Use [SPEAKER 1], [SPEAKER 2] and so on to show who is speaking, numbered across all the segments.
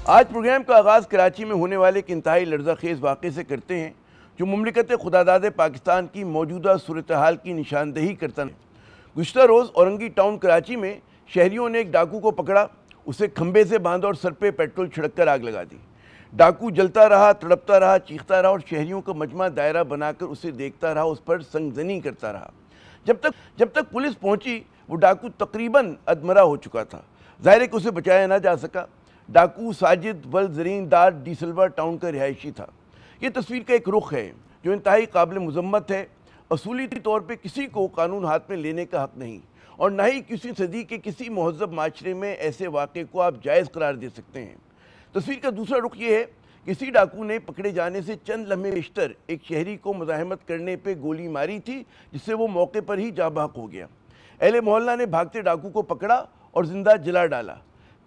[SPEAKER 1] آج پروگرام کا آغاز کراچی میں ہونے والے ایک انتہائی لرزہ خیز واقعے سے کرتے ہیں جو مملکت خداداد پاکستان کی موجودہ صورتحال کی نشاندہی کرتا ہے۔ گزشتہ روز اورنگی ٹاؤن کراچی میں شہریوں نے ایک ڈاکو کو پکڑا، اسے کھمبے سے باندھا اور سر پہ پیٹرول چھڑک کر آگ لگا دی۔ ڈاکو جلتا رہا، تڑپتا رہا، چیختا رہا اور شہریوں کا مجمع دائرہ بنا کر اسے دیکھتا رہا، اس پر سنگزنی کرتا رہا۔ جب تک پولیس پہنچی وہ ڈاکو تقریباً ادمرہ ہو چکا تھا۔ ظاہر ہے کہ اسے بچایا نہ جا سکا۔ ڈاکو ساجد ول زرین دار ڈی سلوا ٹاؤن کا رہائشی تھا۔ یہ تصویر کا ایک رخ ہے جو انتہائی قابل مذمت ہے۔ اصولی طور پہ کسی کو قانون ہاتھ میں لینے کا حق نہیں، اور نہ ہی کسی صدی کے کسی مہذب معاشرے میں ایسے واقعے کو آپ جائز قرار دے سکتے ہیں۔ تصویر کا دوسرا رخ یہ ہے کہ کسی ڈاکو نے پکڑے جانے سے چند لمحے بیشتر ایک شہری کو مزاحمت کرنے پہ گولی ماری تھی، جس سے وہ موقع پر ہی جاں بحق ہو گیا۔ اہل محلہ نے بھاگتے ڈاکو کو پکڑا اور زندہ جلا ڈالا۔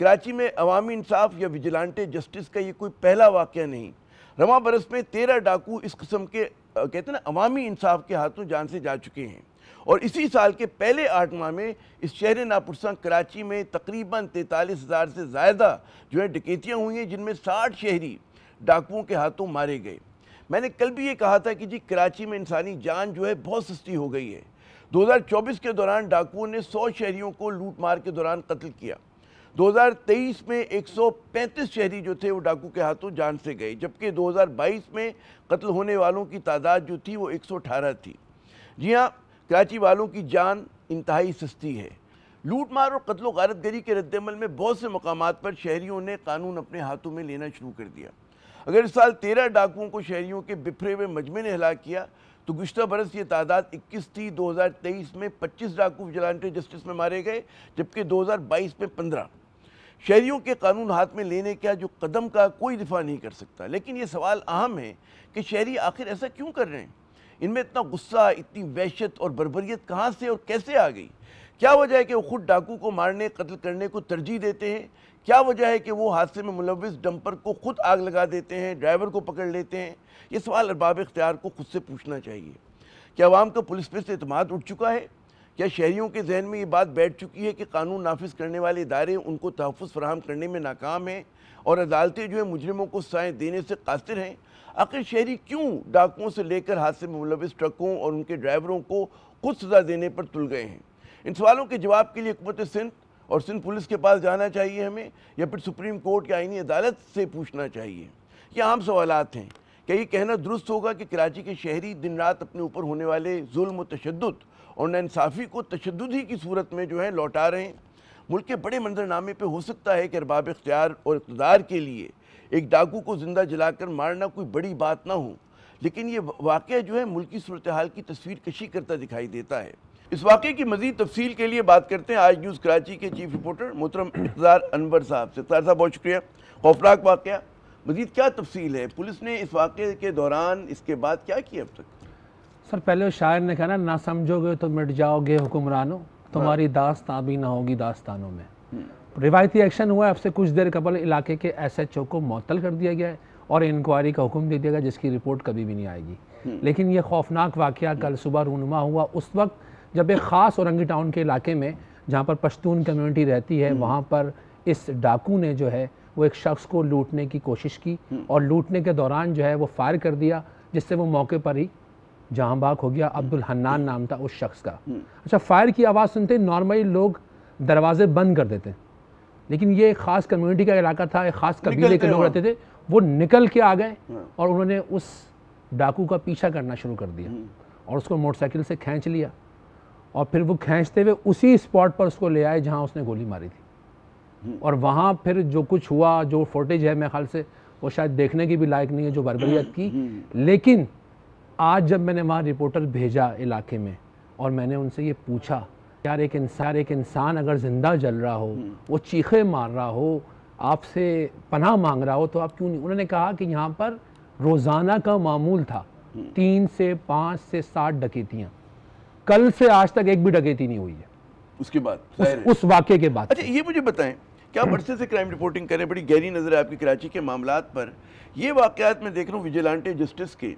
[SPEAKER 1] کراچی میں عوامی انصاف یا ویجیلانٹے جسٹس کا یہ کوئی پہلا واقعہ نہیں۔ رواں برس میں 13 ڈاکو اس قسم کے کہتے ہیں نا عوامی انصاف کے ہاتھوں جان سے جا چکے ہیں، اور اسی سال کے پہلے 8 ماہ میں اس شہر ناپرساں کراچی میں تقریباً 43,000 سے زیادہ جو ہے ڈکیتیاں ہوئی ہیں، جن میں 60 شہری ڈاکوؤں کے ہاتھوں مارے گئے۔ میں نے کل بھی یہ کہا تھا کہ جی کراچی میں انسانی جان جو ہے بہت سستی ہو گئی ہے۔ 2024 کے دوران ڈاکوؤں نے 100 شہریوں کو لوٹ مار کے دوران قتل کیا۔ 2023 میں 135 شہری جو تھے وہ ڈاکو کے ہاتھوں جان سے گئے، جبکہ 2022 میں قتل ہونے والوں کی تعداد جو تھی وہ 118 تھی۔ جی ہاں، کراچی والوں کی جان انتہائی سستی ہے۔ لوٹ مار اور قتل و غارت گری کے رد عمل میں بہت سے مقامات پر شہریوں نے قانون اپنے ہاتھوں میں لینا شروع کر دیا۔ اگر اس سال 13 ڈاکوؤں کو شہریوں کے بکھرے ہوئے مجمع نے ہلاک کیا تو گزشتہ برس یہ تعداد 21 تھی۔ 2023 میں 25 ڈاکو ویجیلانٹے جسٹس میں مارے گئے، جبکہ 2022 میں 15۔ شہریوں کے قانون ہاتھ میں لینے کا جو قدم کا کوئی دفاع نہیں کر سکتا، لیکن یہ سوال اہم ہے کہ شہری آخر ایسا کیوں کر رہے ہیں؟ ان میں اتنا غصہ، اتنی وحشت اور بربریت کہاں سے اور کیسے آ گئی؟ کیا وجہ ہے کہ وہ خود ڈاکو کو مارنے، قتل کرنے کو ترجیح دیتے ہیں؟ کیا وجہ ہے کہ وہ حادثے میں ملوث ڈمپر کو خود آگ لگا دیتے ہیں، ڈرائیور کو پکڑ لیتے ہیں؟ یہ سوال ارباب اختیار کو خود سے پوچھنا چاہیے۔ کیا عوام کا پولیس پہ سے اعتماد اٹھ چکا ہے؟ کیا شہریوں کے ذہن میں یہ بات بیٹھ چکی ہے کہ قانون نافذ کرنے والے ادارے ان کو تحفظ فراہم کرنے میں ناکام ہیں اور عدالتیں جو ہے مجرموں کو سزائیں دینے سے قاصر ہیں؟ آخر شہری کیوں ڈاکوؤں سے لے کر حادثے میں ملوث ٹرکوں اور ان کے ڈرائیوروں کو خود سزا دینے پر تل گئے ہیں؟ ان سوالوں کے جواب کے لیے حکومت سندھ اور سندھ پولیس کے پاس جانا چاہیے ہمیں، یا پھر سپریم کورٹ یا آئینی عدالت سے پوچھنا چاہیے؟ یہ عام سوالات ہیں۔ کیا یہ کہنا درست ہوگا کہ کراچی کے شہری دن رات اپنے اوپر ہونے والے ظلم و تشدد اور ناانصافی کو تشدد ہی کی صورت میں جو ہے لوٹا رہے ہیں؟ ملک کے بڑے منظرنامے پہ ہو سکتا ہے کہ ارباب اختیار اور اقتدار کے لیے ایک ڈاکو کو زندہ جلا کر مارنا کوئی بڑی بات نہ ہو، لیکن یہ واقعہ جو ہے ملکی صورتحال کی تصویر کشی کرتا دکھائی دیتا ہے۔ اس واقعے کی مزید تفصیل کے لیے بات کرتے ہیں آج نیوز کراچی کے چیف رپورٹر محترم اقتدار انور صاحب سے۔ اقتدار صاحب بہت شکریہ۔ خوفناک واقعہ، مزید کیا تفصیل ہے؟ پولیس نے اس واقعے کے دوران اس کے بعد کیا کیا اب تک؟
[SPEAKER 2] سر پہلے شاعر نے کہا نا، نہ سمجھو گے تو مٹ جاؤ گے حکمرانوں، تمہاری داستان بھی نہ ہوگی داستانوں میں۔ روایتی ایکشن ہوا ہے، اب سے کچھ دیر قبل علاقے کے ایس ایچ او کو معطل کر دیا گیا ہے اور انکوائری کا حکم دے دیا گیا، جس کی رپورٹ کبھی بھی نہیں آئے گی۔ لیکن یہ خوفناک واقعہ کل صبح رونما ہوا اس وقت جب ایک خاص اورنگی ٹاؤن کے علاقے میں جہاں پر پشتون کمیونٹی رہتی ہے، وہاں پر اس ڈاکو نے جو ہے وہ ایک شخص کو لوٹنے کی کوشش کی، اور لوٹنے کے دوران جو ہے وہ فائر کر دیا، جس سے وہ موقع پر ہی جہاں باک ہو گیا۔ عبدالحنان نام تھا اس شخص کا۔ اچھا، فائر کی آواز سنتے نارملی لوگ دروازے بند کر دیتے، لیکن یہ ایک خاص کمیونٹی کا علاقہ تھا، ایک خاص قبیلے کے لوگ رہتے تھے، وہ نکل کے آ گئے اور انہوں نے اس ڈاکو کا پیچھا کرنا شروع کر دیا اور اس کو موٹر سائیکل سے کھینچ لیا، اور پھر وہ کھینچتے ہوئے اسی اسپاٹ پر اس کو لے آئے جہاں اس نے گولی ماری تھی۔ اور وہاں پھر جو کچھ ہوا، جو فوٹیج ہے میرے خیال سے وہ شاید دیکھنے کی بھی لائق نہیں ہے، جو بربریت کی۔ لیکن آج جب میں نے وہاں رپورٹر بھیجا علاقے میں اور میں نے ان سے یہ پوچھا، یار ایک انسان اگر زندہ جل رہا ہو، وہ چیخے مار رہا ہو، آپ سے پناہ مانگ رہا ہو، تو آپ کیوں نہیں؟ انہوں نے کہا کہ یہاں پر روزانہ کا معمول تھا 3 سے 5 سے 7 ڈکیتیاں، کل سے آج تک ایک بھی ڈکیتی نہیں ہوئی ہے
[SPEAKER 1] اس کے بعد،
[SPEAKER 2] اس واقعے کے بعد۔
[SPEAKER 1] اچھا یہ مجھے بتائیں، کیا عرصے سے کرائم رپورٹنگ کریں، بڑی گہری نظر ہے آپ کی کراچی کے معاملات پر؟ یہ واقعات میں دیکھ رہا ہوں ویجیلانٹے جسٹس کے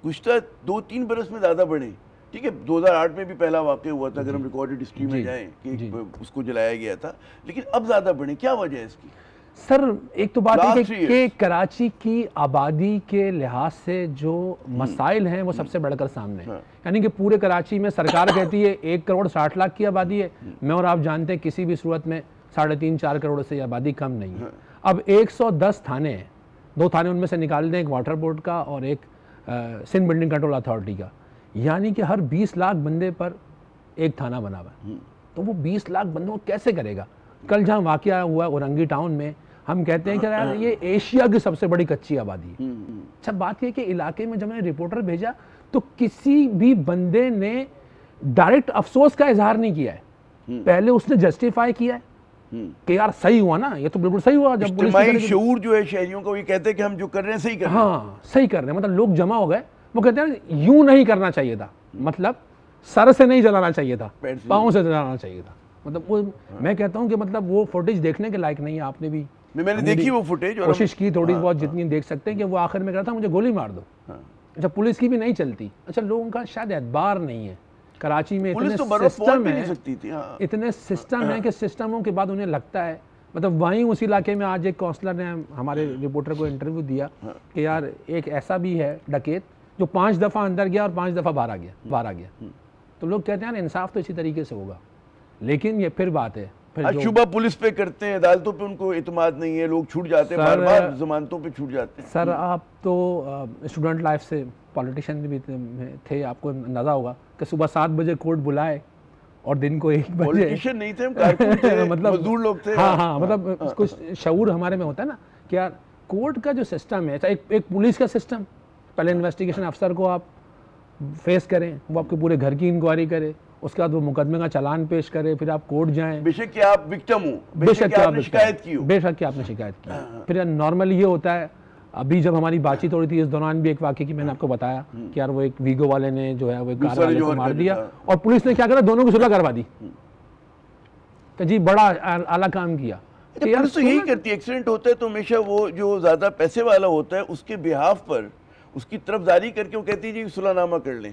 [SPEAKER 1] گزشتہ 2-3 برس میں زیادہ بڑھے۔ ٹھیک ہے، 2008 میں بھی پہلا واقعہ ہوا تھا اگر ہم ریکارڈڈ ہسٹری میں جائیں کہ اس کو جلایا گیا تھا، لیکن اب زیادہ بڑھے، کیا وجہ ہے اس کی؟
[SPEAKER 2] سر ایک تو بات ہے کہ کراچی کی آبادی کے لحاظ سے جو مسائل ہیں وہ سب سے بڑھ کر سامنے ہیں. یعنی کہ پورے کراچی میں سرکار کہتی ہے 1 کروڑ 60 لاکھ کی آبادی ہے. میں اور آپ جانتے ہیں کسی بھی صورت میں 3.5-4 کروڑ سے آبادی کم نہیں ہے. اب 110 تھانے ہیں, 2 تھانے ان میں سے نکال دیں, ایک واٹر بورڈ کا اور ایک سندھ بلڈنگ کنٹرول اتھارٹی کا. یعنی کہ ہر 20 لاکھ بندے پر ایک تھانہ بنا ہوا ہے. تو وہ 20 لاکھ بندوں کو کیسے کرے گا؟ کل جہاں واقعہ ہوا اورنگی ٹاؤن میں, ہم کہتے ہیں کہ یار یہ ایشیا کی سب سے بڑی کچی آبادی ہے. اچھا بات یہ کہ علاقے میں جب میں نے رپورٹر بھیجا تو کسی بھی بندے نے ڈائریکٹ افسوس کا اظہار نہیں کیا ہے. پہلے اس نے جسٹیفائی کیا ہے کہ یار صحیح ہوا نا, یہ تو بالکل صحیح ہوا. جب
[SPEAKER 1] اجتماعی شعور جو ہے شہریوں کا, وہ یہ کہتے ہیں کہ ہم جو کر رہے ہیں صحیح کر رہے ہیں.
[SPEAKER 2] ہاں صحیح کر رہے ہیں, مطلب لوگ جمع ہو گئے, وہ کہتے ہیں یوں نہیں کرنا چاہیے تھا, مطلب سر سے نہیں جلانا چاہیے تھا, پاؤں سے جلانا چاہیے تھا. مطلب وہ میں کہتا ہوں کہ مطلب وہ فوٹیج دیکھنے کے لائق نہیں ہے. آپ نے بھی
[SPEAKER 1] میں نے دیکھی وہ فوٹیج,
[SPEAKER 2] کوشش کی تھوڑی بہت جتنی دیکھ سکتے ہیں, کہ وہ آخر میں کہا تھا مجھے گولی مار دو. اچھا پولیس کی بھی نہیں چلتی. اچھا لوگوں کا شاید اعتبار نہیں ہے کراچی میں, اتنے سسٹم ہیں کہ سسٹموں کے بعد انہیں لگتا ہے, مطلب وہیں اس علاقے میں آج ایک کونسلر نے ہمارے رپورٹر کو انٹرویو دیا کہ یار ایک ایسا بھی ہے ڈکیت جو 5 دفعہ اندر گیا اور 5 دفعہ باہر آ گیا. تو لوگ کہتے ہیں انصاف تو اسی طریقے سے ہوگا, لیکن یہ پھر بات ہے
[SPEAKER 1] شبہ پولیس پہ کرتے ہیں, عدالتوں پہ ان کو اعتماد نہیں ہے, لوگ چھوٹ جاتے ہیں, بار بار ضمانتوں پہ چھوٹ جاتے ہیں.
[SPEAKER 2] سر آپ تو اسٹوڈنٹ لائف سے پولیٹیشین بھی تھے, آپ کو اندازہ ہوگا کہ صبح 7 بجے کورٹ بلائے اور دن کو 1 بجے.
[SPEAKER 1] پولیٹیشین نہیں تھے ہم, کارکن تھے, مزدور لوگ تھے.
[SPEAKER 2] ہاں مطلب کچھ شعور ہمارے میں ہوتا ہے نا کہ یار کورٹ کا جو سسٹم ہے, ایک پولیس کا سسٹم, پہلے انویسٹیگیشن افسر کو آپ فیس کریں, وہ آپ کے پورے گھر کی انکوائری کرے, اس کے بعد وہ مقدمے کا چلان پیش کرے, پھر آپ کورٹ جائیں,
[SPEAKER 1] بے شک کہ آپ وکٹم ہو, بے شک کہ آپ نے شکایت کی ہو,
[SPEAKER 2] بے شک کہ آپ نے شکایت کی. پھر نارملی یہ ہوتا ہے, ابھی جب ہماری بات چیت ہو رہی تھی اس دوران بھی ایک واقعے کی میں نے آپ کو بتایا کہ یار وہ ایک ویگو والے نے جو ہے وہ ایک کار والے کو مار دیا, اور پولیس نے کیا کرا, دونوں کی صلح کروا دی کہ جی بڑا اعلیٰ کام کیا.
[SPEAKER 1] پولیس تو یہی کرتی ہے, ایکسیڈنٹ ہوتا ہے تو ہمیشہ وہ جو زیادہ پیسے والا ہوتا ہے اس کے بہاف پر اس کی طرف داری کر کے وہ کہتی ہے جی صلح نامہ کر لیں,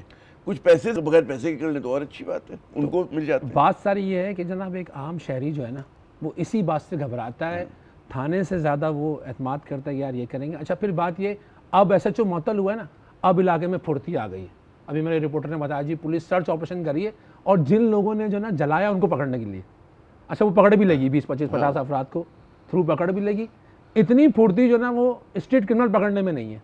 [SPEAKER 1] کچھ پیسے بغیر پیسے کے کر لیں تو اور اچھی بات ہے, ان کو مل جاتا ہے.
[SPEAKER 2] بات ساری یہ ہے کہ جناب ایک عام شہری جو ہے نا وہ اسی بات سے گھبراتا ہے, تھانے سے زیادہ وہ اعتماد کرتا ہے یار یہ کریں گے. اچھا پھر بات یہ, اب ایس ایچ او معطل ہوا ہے نا, اب علاقے میں پھرتی آ گئی ہے. ابھی میرے رپورٹر نے بتایا جی پولیس سرچ آپریشن کری ہے, اور جن لوگوں نے جو نا جلایا ان کو پکڑنے کے لیے, اچھا وہ پکڑ بھی لگی, 20-25-50 افراد کو تھرو پکڑ بھی لگی. اتنی پھرتی جو نا وہ اسٹریٹ کرمنل پکڑنے میں نہیں ہے.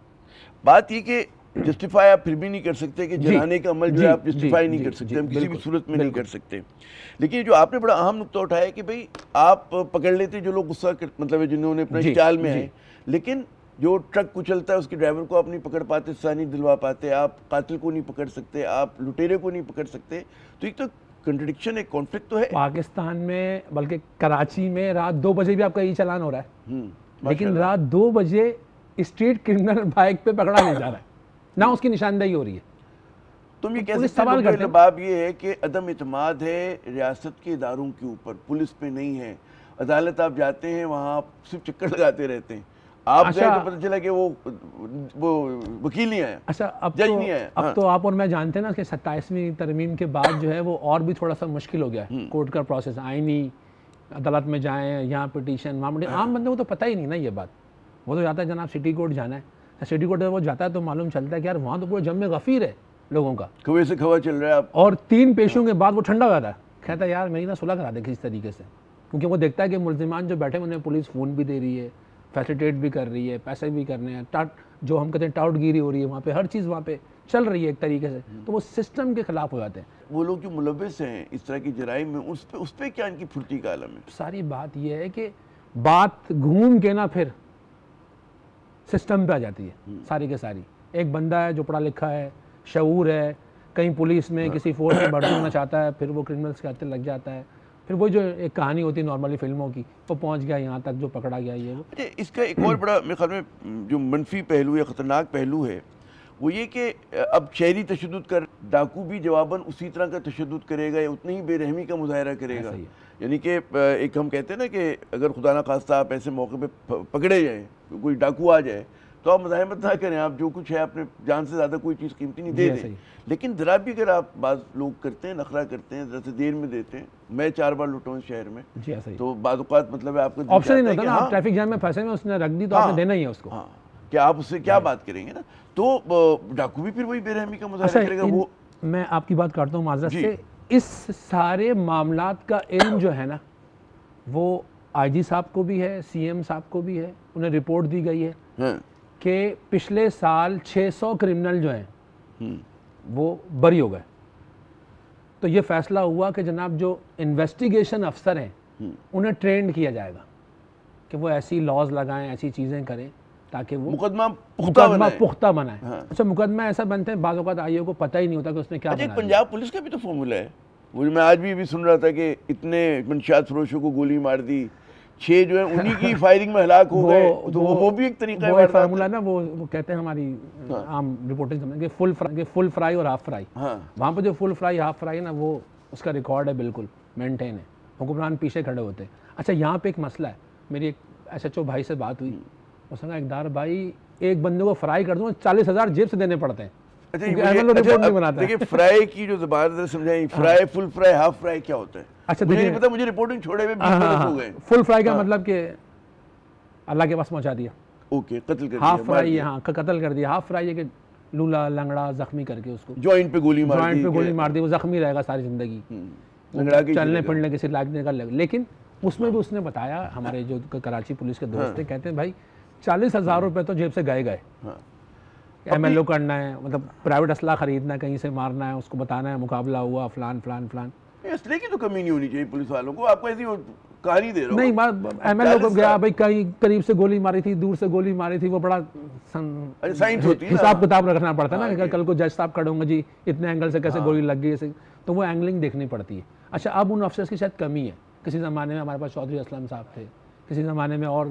[SPEAKER 1] بات یہ کہ جسٹیفائی آپ پھر بھی نہیں کر سکتے, کہ جلانے کا عمل جو ہے آپ جسٹیفائی نہیں کر سکتے, ہم کسی بھی صورت میں نہیں کر سکتے. لیکن جو آپ نے بڑا اہم نقطہ اٹھایا کہ بھئی آپ پکڑ لیتے جو لوگ غصہ مطلب جنہوں نے اپنا اشتعال میں آئے, لیکن جو ٹرک کچلتا ہے اس کے ڈرائیور کو آپ نہیں پکڑ پاتے, سزا نہیں دلوا پاتے, آپ قاتل کو نہیں پکڑ سکتے, آپ لٹیرے کو نہیں پکڑ سکتے. تو ایک تو کنٹرڈکشن, ایک کانفلکٹ تو ہے.
[SPEAKER 2] پاکستان میں بلکہ کراچی میں رات 2 بجے بھی آپ کا ای چلان ہو رہا ہے, لیکن رات 2 بجے اسٹریٹ کرمنل بائک پہ پکڑا نہیں جا رہا ہے, نہ اس کی نشاندہی ہو رہی ہے.
[SPEAKER 1] تم یہ کہہ سکتے ہیں لباب یہ ہے کہ عدم اعتماد ہے ریاست کے اداروں کے اوپر, پولیس پہ نہیں ہے. عدالت آپ جاتے ہیں وہاں آپ صرف چکر لگاتے رہتے ہیں, آپ گئے تو پتہ چلا کہ وہ وکیل نہیں آیا, جج نہیں آیا.
[SPEAKER 2] اب تو آپ اور میں جانتے ہیں نا کہ 27ویں ترمیم کے بعد جو ہے وہ اور بھی تھوڑا سا مشکل ہو گیا ہے کورٹ کا پروسیس. آئینی عدالت میں جائیں, یہاں پٹیشن, وہاں عام بندے کو تو پتہ ہی نہیں نا یہ بات. وہ تو جاتا ہے جناب سٹی کورٹ جانا ہے, سٹی کورٹ وہ جاتا ہے تو معلوم چلتا ہے کہ یار وہاں تو پورے جم غفیر ہے لوگوں کا,
[SPEAKER 1] کھوے سے کھوا چل رہا ہے.
[SPEAKER 2] اور 3 پیشوں کے بعد وہ ٹھنڈا ہو جاتا ہے, کہتا ہے یار میری نا صلح کرا دے کسی طریقے سے, کیونکہ وہ دیکھتا ہے کہ ملزمان جو بیٹھے انہیں پولیس فون بھی دے رہی ہے, فیسیلیٹیٹ بھی کر رہی ہے, پیسے بھی کرنے ہیں, جو ہم کہتے ہیں ٹاؤٹ گیری ہو رہی ہے وہاں پہ, ہر چیز وہاں پہ چل رہی ہے ایک طریقے سے, تو وہ سسٹم کے خلاف ہو جاتے ہیں.
[SPEAKER 1] وہ لوگ جو ملوث ہیں اس طرح کی جرائم میں, اس پہ کیا ان کی پھرتی کا عالم ہے؟
[SPEAKER 2] ساری بات یہ ہے کہ بات گھوم کے نا پھر سسٹم پہ آ جاتی ہے ساری کے ساری. ایک بندہ ہے جو پڑھا لکھا ہے, شعور ہے, کہیں پولیس میں کسی فورس میں بھرتی ہونا چاہتا ہے, پھر وہ کرمنلس کے ہاتھ لگ جاتا ہے, پھر وہ جو ایک کہانی ہوتی ہے نارملی فلموں کی, وہ پہنچ گیا یہاں تک جو پکڑا گیا. یہ وہ
[SPEAKER 1] اس کا ایک اور بڑا میرے خیال میں جو منفی پہلو یا خطرناک پہلو ہے وہ یہ کہ اب شہری تشدد کر, ڈاکو بھی جواباً اسی طرح کا تشدد کرے گا یا اتنی ہی بے رحمی کا مظاہرہ کرے گا. یعنی کہ ایک ہم کہتے ہیں نا کہ اگر خدا نہ خواستہ آپ ایسے موقع پہ پکڑے جائیں, کوئی ڈاکو آ جائے تو آپ مزاحمت نہ کریں, آپ جو کچھ ہے اپنے جان سے زیادہ کوئی چیز قیمتی نہیں دے دیں, لیکن ذرا بھی اگر آپ بعض لوگ کرتے ہیں, نخرہ کرتے ہیں, ذرا سے دیر میں دیتے ہیں. میں 4 بار لٹا ہوں اس شہر میں, تو بعض اوقات مطلب ہے آپ کا
[SPEAKER 2] آپشن نہیں ہوتا نا, آپ ٹریفک جام میں پھنسے ہیں, اس نے رکھ دی تو آپ نے دینا ہی ہے اس کو.
[SPEAKER 1] ہاں, کہ آپ اس سے کیا بات کریں گے نا, تو ڈاکو بھی پھر وہی بے رحمی کا مظاہرہ کرے گا. وہ
[SPEAKER 2] میں آپ کی بات کرتا ہوں معذرت سے, اس سارے معاملات کا علم جو ہے نا وہ آئی جی صاحب کو بھی ہے, سی ایم صاحب کو بھی ہے. انہیں رپورٹ دی گئی ہے کہ پچھلے سال 600 کرمنل جو ہیں وہ بری ہو گئے. تو یہ فیصلہ ہوا کہ جناب جو انویسٹیگیشن افسر ہیں انہیں ٹرینڈ کیا جائے گا کہ وہ ایسی لاز لگائیں, ایسی چیزیں کریں تاکہ وہ
[SPEAKER 1] مقدمہ
[SPEAKER 2] پختہ بنائیں. اچھا, مقدمہ ایسا بنتے ہیں بعض اوقات آئی او کو پتہ ہی نہیں ہوتا کہ اس نے کیا بنایا.
[SPEAKER 1] پنجاب پولیس کا بھی تو فارمولا ہے, وہ میں آج بھی سن رہا تھا کہ اتنے منشیات فروشوں کو گولی مار دی, 6 جو ہیں انہی کی فائرنگ میں ہلاک ہو گئے. تو وہ بھی ایک طریقہ ہے,
[SPEAKER 2] وہ فارمولا نا, وہ کہتے ہیں ہماری عام رپورٹنگ کہ فل فرائی اور ہاف فرائی. وہاں پہ جو فل فرائی ہاف فرائی ہے نا, وہ اس کا ریکارڈ ہے, بالکل مینٹین ہے, حکمران پیچھے کھڑے ہوتے ہیں. اچھا, یہاں پہ ایک مسئلہ ہے. میری ایک ایس ایچ او بھائی سے بات ہوئی, اس نے کہا اقدار بھائی ایک بندے کو فرائی کر دوں 40,000 جیب سے دینے پڑتے ہیں.
[SPEAKER 1] دیکھیں فرائی کی جو زبان سمجھائیں, فرائی, فل فرائی, ہاف فرائی کیا ہوتا ہے.
[SPEAKER 2] اچھا,
[SPEAKER 1] مجھے نہیں پتا, مجھے رپورٹنگ چھوڑے ہوئے 20 منٹ ہو گئے.
[SPEAKER 2] فل فرائی کا مطلب کہ اللہ کے پاس پہنچا دیا,
[SPEAKER 1] اوکے, قتل کر دیا.
[SPEAKER 2] ہاف فرائی, ہاں قتل کر دیا. ہاف فرائی ہے کہ لولا لنگڑا زخمی کر کے اس کو
[SPEAKER 1] جوائنٹ پہ گولی
[SPEAKER 2] مار دی, وہ زخمی رہے گا ساری زندگی, چلنے پھرنے کسی لاگنے کا. لیکن اس میں بھی اس نے بتایا, ہمارے جو کراچی پولیس کے دوست ہیں, کہتے ہیں بھائی 40,000 روپے تو جیب سے گئے. ایم ایل او کرنا ہے, مطلب پرائیویٹ اسلحہ خریدنا ہے, کہیں سے مارنا ہے, اس کو بتانا ہے مقابلہ ہوا فلان فلان فلان.
[SPEAKER 1] اسلحے کی تو کمی نہیں ہونی چاہیے پولیس والوں کو. آپ کو ایسی کہانی دے رہا ہوں.
[SPEAKER 2] نہیں, ایم ایل او کو گیا بھائی, کہیں قریب سے گولی ماری تھی, دور سے گولی ماری تھی, وہ بڑا
[SPEAKER 1] سائنس ہوتی ہے,
[SPEAKER 2] حساب کتاب رکھنا پڑتا ہے نا, کہ کل کو جج صاحب کھڑے ہوں گے جی اتنے اینگل سے کیسے گولی لگ گئی, تو وہ اینگلنگ دیکھنی پڑتی ہے. اچھا, اب ان افسرس کی شاید کمی ہے. کسی زمانے میں ہمارے پاس چودھری اسلم صاحب تھے, کسی زمانے میں اور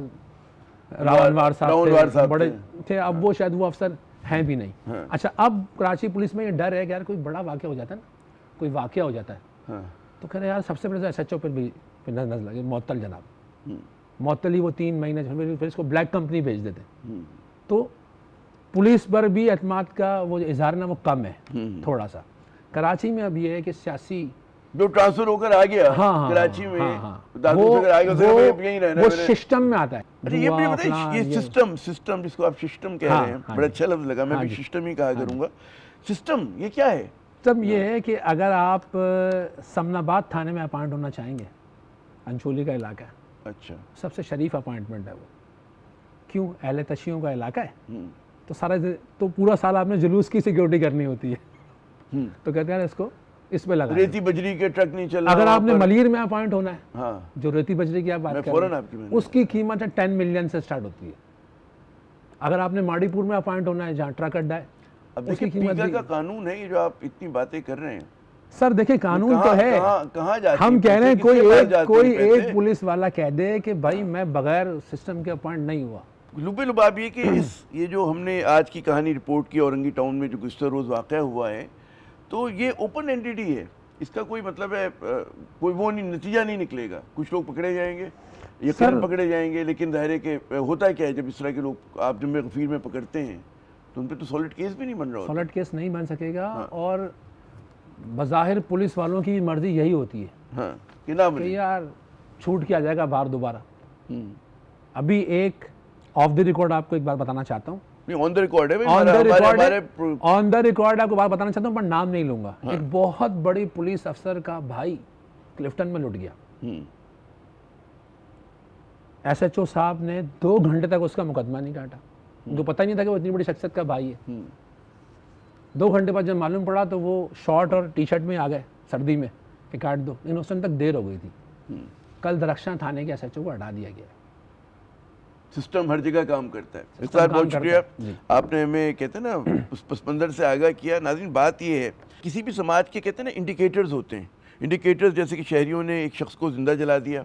[SPEAKER 2] راونوار صاحب بڑے تھے, اب وہ شاید وہ افسر ہیں بھی نہیں. اچھا, اب کراچی پولیس میں یہ ڈر ہے کہ یار کوئی بڑا واقعہ ہو جاتا ہے نا, کوئی واقعہ ہو جاتا ہے, تو کہہ رہے یار سب سے پہلے ایس ایچ او پہ بھی نظر لگے, معطل جناب, معطل ہی وہ 3 مہینے پھر اس کو بلیک کمپنی بھیج دیتے. تو پولیس پر بھی اعتماد کا وہ اظہار نا وہ کم ہے تھوڑا سا. کراچی میں اب یہ ہے کہ سیاسی
[SPEAKER 1] جو ٹرانسفر ہو کر آ گیا کراچی میں,
[SPEAKER 2] وہ سسٹم میں آتا ہے.
[SPEAKER 1] یہ سسٹم جس کو آپ سسٹم کہہ رہے ہیں, بڑا اچھا لفظ لگا, میں بھی سسٹم ہی کہا کروں گا. سسٹم یہ کیا ہے؟
[SPEAKER 2] سب یہ ہے کہ اگر آپ سمن آباد تھانے میں اپوائنٹ ہونا چاہیں گے, انچولی کا علاقہ ہے, اچھا, سب سے شریف اپوائنٹمنٹ ہے وہ. کیوں؟ اہل تشیعوں کا علاقہ ہے, تو پورا سال آپ نے جلوس کی سیکیورٹی کرنی ہوتی ہے, تو کہتے ہیں اس کو اس پہ لگا.
[SPEAKER 1] ریتی بجری کے ٹرک نہیں چل رہا.
[SPEAKER 2] اگر آپ نے ملیر میں اپوائنٹ ہونا ہے, جو ریتی بجری کی آپ بات کر رہے ہیں, اس کی قیمت ہے 10 ملین سے سٹارٹ ہوتی ہے. اگر آپ نے ماڑی پور میں اپوائنٹ ہونا ہے, جہاں ٹرک اڈا ہے,
[SPEAKER 1] اس کی قیمت کا قانون ہے یہ جو آپ اتنی باتیں کر رہے ہیں.
[SPEAKER 2] سر دیکھیں قانون تو ہے, ہم کہہ رہے ہیں کوئی ایک پولیس والا کہہ دے کہ بھائی میں بغیر سسٹم کے اپوائنٹ نہیں ہوا.
[SPEAKER 1] لبے لباب یہ کہ یہ جو ہم نے آج کی کہانی رپورٹ کی اورنگی ٹاؤن میں جو گزشتہ روز واقعہ ہوا ہے, تو یہ اوپن اینٹیٹی ہے, اس کا کوئی مطلب ہے کوئی وہ نتیجہ نہیں نکلے گا. کچھ لوگ پکڑے جائیں گے, یقیناً پکڑے جائیں گے, لیکن ظاہر ہے کہ ہوتا ہے کیا ہے جب اس طرح کے لوگ آپ جمع غفیر میں پکڑتے ہیں تو ان پہ تو سالڈ کیس بھی نہیں بن رہا ہوتا.
[SPEAKER 2] سالڈ کیس نہیں بن سکے گا, اور بظاہر پولیس والوں کی مرضی یہی ہوتی ہے کہ یار چھوٹ کیا جائے گا باہر دوبارہ. ابھی ایک آف دی ریکارڈ آپ کو ایک بات بتانا چاہتا ہوں,
[SPEAKER 1] آن دا ریکارڈ
[SPEAKER 2] آپ کو بات بتانا چاہتا ہوں, پر نام نہیں لوں گا. ایک بہت بڑی پولیس افسر کا بھائی کلفٹن میں لٹ گیا. ایس ایچ او صاحب نے 2 گھنٹے تک اس کا مقدمہ نہیں کاٹا, ان کو پتہ نہیں تھا کہ وہ اتنی بڑی شخصیت کا بھائی ہے. 2 گھنٹے بعد جب معلوم پڑا تو وہ شارٹ اور ٹی شرٹ میں آ گئے سردی میں کہ کاٹ دو. اس ٹائم تک دیر ہو گئی تھی. کل درخشاں تھانے کے ایس ایچ او کو ہٹا دیا گیا.
[SPEAKER 1] سسٹم ہر جگہ کام کرتا ہے. اس بار بہت شکریہ, آپ نے ہمیں کہتے ہیں نا اس پس منظر سے آگاہ کیا. ناظرین بات یہ ہے, کسی بھی سماج کے کہتے ہیں نا انڈیکیٹرز ہوتے ہیں. انڈیکیٹرز جیسے کہ شہریوں نے ایک شخص کو زندہ جلا دیا.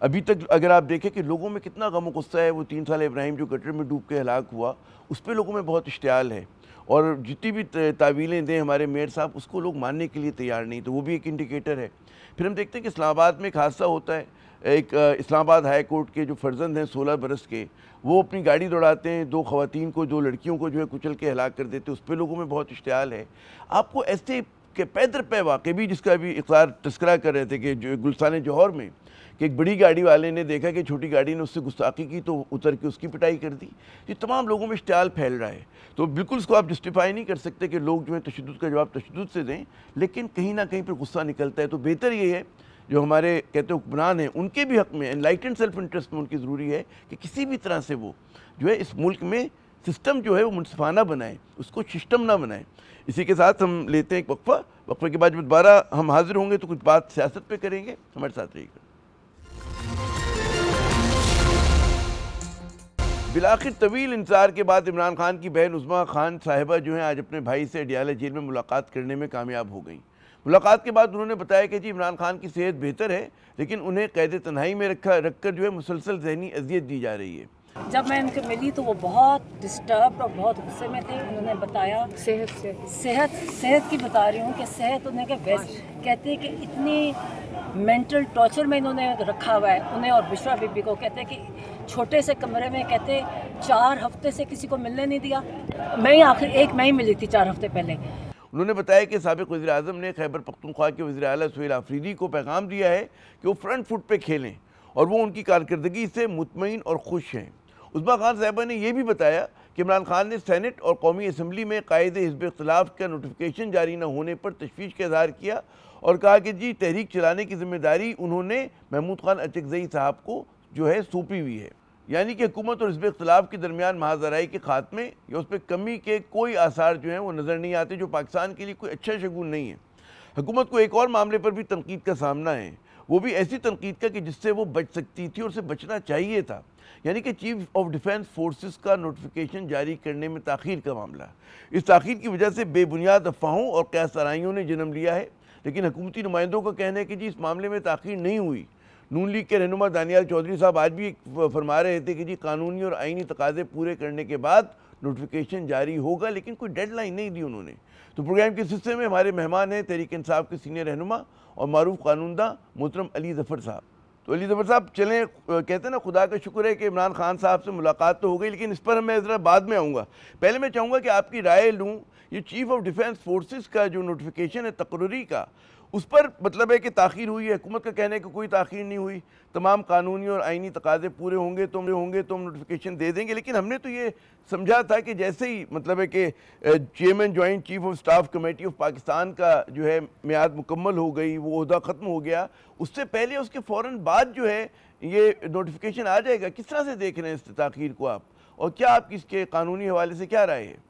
[SPEAKER 1] ابھی تک اگر آپ دیکھیں کہ لوگوں میں کتنا غم و غصہ ہے, وہ 3 سال ابراہیم جو گٹر میں ڈوب کے ہلاک ہوا, اس پہ لوگوں میں بہت اشتعال ہے. اور جتنی بھی تعویلیں دیں ہمارے میئر صاحب, اس کو لوگ ماننے کے لیے تیار نہیں, تو وہ بھی ایک انڈیکیٹر ہے. پھر ہم دیکھتے ہیں کہ اسلام آباد میں ایک حادثہ ہوتا ہے, ایک اسلام آباد ہائی کورٹ کے جو فرزند ہیں 16 برس کے، وہ اپنی گاڑی دوڑاتے ہیں، 2 خواتین کو، 2 لڑکیوں کو جو ہے کچل کے ہلاک کر دیتے، اس پہ لوگوں میں بہت اشتعال ہے۔ آپ کو ایسے کہ پے در پے واقع بھی، جس کا بھی اقرار تذکرہ کر رہے تھے کہ جو گلستان جوہر میں کہ ایک بڑی گاڑی والے نے دیکھا کہ چھوٹی گاڑی نے اس سے گستاخی کی تو اتر کے اس کی پٹائی کر دی، یہ تمام لوگوں میں اشتعال پھیل رہا ہے۔ تو بالکل اس کو آپ جسٹیفائی نہیں کر سکتے کہ لوگ جو ہیں تشدد کا جواب تشدد سے دیں، لیکن کہیں نہ کہیں پہ غصہ نکلتا ہے۔ تو بہتر یہ ہے جو ہمارے کہتے ہیں حکمران ہیں، ان کے بھی حق میں انلائٹنڈ سیلف انٹرسٹ میں ان کی ضروری ہے کہ کسی بھی طرح سے وہ جو ہے اس ملک میں سسٹم جو ہے وہ منصفانہ بنائیں، اس کو سسٹم نہ بنائیں۔ اسی کے ساتھ ہم لیتے ہیں ایک وقفہ، وقفے کے بعد جب دوبارہ ہم حاضر ہوں گے تو کچھ بات سیاست پہ کریں گے، ہمارے ساتھ رہیے گا۔ بالآخر طویل انتظار کے بعد عمران خان کی بہن عظمیٰ خان صاحبہ جو ہیں آج اپنے بھائی سے اڈیالہ جیل میں ملاقات کرنے میں کامیاب ہو گئیں۔ ملاقات کے بعد انہوں نے بتایا کہ جی عمران خان کی صحت بہتر ہے، لیکن انہیں قید تنہائی میں رکھ کر جو ہے مسلسل ذہنی اذیت دی جا رہی ہے۔
[SPEAKER 3] جب میں ان کے ملی تو وہ بہت ڈسٹربڈ اور بہت غصے میں تھے۔ انہوں نے بتایا صحت کی بتا رہی ہوں کہ صحت انہیں کہ ویسے کہتے ہیں کہ اتنی مینٹل ٹارچر میں انہوں نے رکھا ہوا ہے انہیں اور بشرا بی بی کو۔ کہتے ہیں کہ چھوٹے سے کمرے میں کہتے 4 ہفتے سے کسی کو ملنے نہیں دیا، میں ہی ملی تھی 4 ہفتے پہلے۔
[SPEAKER 1] انہوں نے بتایا کہ سابق وزیر اعظم نے خیبر پختونخوا کے وزیر اعلیٰ سہیل آفریدی کو پیغام دیا ہے کہ وہ فرنٹ فٹ پہ کھیلیں اور وہ ان کی کارکردگی سے مطمئن اور خوش ہیں۔ عظمیٰ خان صاحبہ نے یہ بھی بتایا کہ عمران خان نے سینٹ اور قومی اسمبلی میں قائد حزب اختلاف کا نوٹیفیکیشن جاری نہ ہونے پر تشویش کا اظہار کیا اور کہا کہ جی تحریک چلانے کی ذمہ داری انہوں نے محمود خان اچکزئی صاحب کو جو ہے سونپی ہوئی ہے، یعنی کہ حکومت اور حزب اختلاف کے درمیان محاذ آرائی کے خاتمے یا اس پہ کمی کے کوئی آثار جو ہیں وہ نظر نہیں آتے، جو پاکستان کے لیے کوئی اچھا شگون نہیں ہے۔ حکومت کو ایک اور معاملے پر بھی تنقید کا سامنا ہے، وہ بھی ایسی تنقید کا کہ جس سے وہ بچ سکتی تھی اور اسے بچنا چاہیے تھا، یعنی کہ چیف آف ڈیفنس فورسز کا نوٹیفیکیشن جاری کرنے میں تاخیر کا معاملہ۔ اس تاخیر کی وجہ سے بے بنیاد افواہوں اور قیاس آرائیوں نے جنم لیا ہے، لیکن حکومتی نمائندوں کا کہنا ہے کہ جی اس معاملے میں تاخیر نہیں ہوئی۔ نون لیگ کے رہنما دانیال چودھری صاحب آج بھی فرما رہے تھے کہ جی قانونی اور آئینی تقاضے پورے کرنے کے بعد نوٹیفیکیشن جاری ہوگا، لیکن کوئی ڈیڈ لائن نہیں دی انہوں نے۔ تو پروگرام کے سلسلے میں ہمارے مہمان ہیں تحریک انصاف کے سینئر رہنما اور معروف قانون داں محترم علی ظفر صاحب۔ تو علی ظفر صاحب چلیں، کہتے ہیں نا خدا کا شکر ہے کہ عمران خان صاحب سے ملاقات تو ہو گئی، لیکن اس پر میں ذرا بعد میں آؤں گا۔ پہلے میں چاہوں گا کہ آپ کی رائے لوں، یہ چیف آف ڈیفنس فورسز کا جو نوٹیفیکیشن ہے تقرری کا، اس پر مطلب ہے کہ تاخیر ہوئی ہے، حکومت کا کہنا ہے کہ کوئی تاخیر نہیں ہوئی، تمام قانونی اور آئینی تقاضے پورے ہوں گے تو ہم نوٹیفیکیشن دے دیں گے، لیکن ہم نے تو یہ سمجھا تھا کہ جیسے ہی مطلب ہے کہ chairman joint chief of staff committee of Pakistan کا جو ہے میعاد مکمل ہو گئی، وہ عہدہ ختم ہو گیا، اس سے پہلے اس کے فوراً بعد جو ہے یہ نوٹیفیکیشن آ جائے گا۔ کس طرح سے دیکھ رہے ہیں اس تاخیر کو آپ، اور کیا آپ اس کے قانونی حوالے سے کیا رائے ہے؟